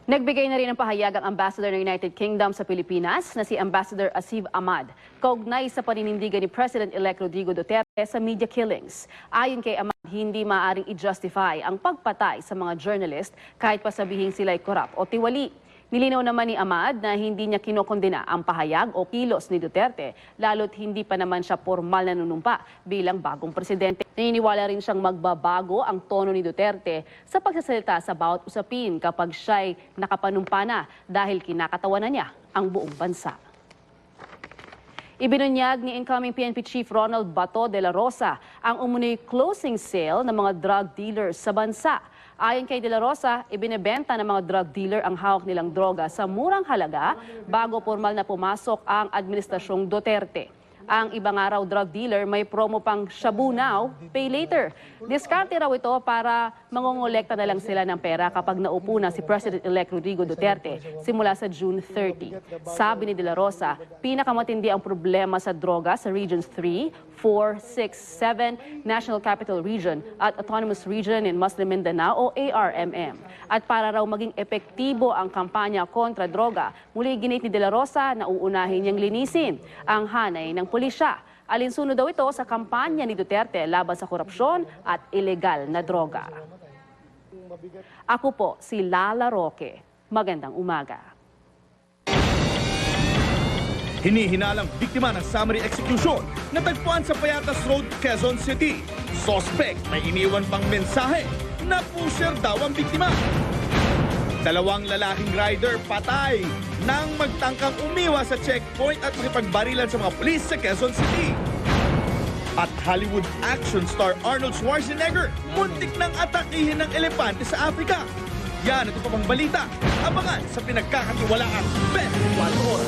Nagbigay na rin ng pahayag ang Ambassador ng United Kingdom sa Pilipinas na si Ambassador Asif Ahmad kaugnay sa paninindigan ni President-elect Rodrigo Duterte sa media killings. Ayon kay Ahmad, hindi maaaring i-justify ang pagpatay sa mga journalist kahit pa sabihing sila'y korap o tiwali. Nilinaw naman ni Ahmad na hindi niya kinokondena ang pahayag o kilos ni Duterte, lalo't hindi pa naman siya formal na nanunumpa bilang bagong presidente. Naniniwala rin siyang magbabago ang tono ni Duterte sa pagsasalita sa bawat usapin kapag siya'y nakapanumpa na dahil kinakatawanan niya ang buong bansa. Ibinunyag ni incoming PNP Chief Ronald Bato de la Rosa ang umunoy closing sale ng mga drug dealers sa bansa. Ayon kay De La Rosa, ibinebenta ng mga drug dealer ang hawak nilang droga sa murang halaga bago formal na pumasok ang administrasyong Duterte. Ang ibang araw drug dealer may promo pang shabu now, pay later. Diskarte raw ito para mangongolekta na lang sila ng pera kapag naupo na si President-elect Rodrigo Duterte simula sa June 30. Sabi ni De La Rosa, pinakamatindi ang problema sa droga sa Regions 3, 4, 6, 7, National Capital Region at Autonomous Region in Muslim Mindanao o ARMM. At para raw maging epektibo ang kampanya kontra droga, muli ginit ni De La Rosa na uunahin niyang linisin ang hanay ng pulisya. Alinsunod daw ito sa kampanya ni Duterte laban sa korupsyon at ilegal na droga. Ako po si Lala Roque. Magandang umaga. Hinihinalang biktima ng summary execution natagpuan sa Payatas Road, Quezon City. Suspect may iniwan pang mensahe na pusher daw ang biktima. Dalawang lalaking rider patay nang magtangkang umiwas sa checkpoint at makipagbarilan sa mga pulis sa Quezon City. At Hollywood action star Arnold Schwarzenegger muntik nang atakihin ng elepante sa Africa. Yan at ito pa pang balita. Abangan sa pinagkakatiwalaang 24 Oras.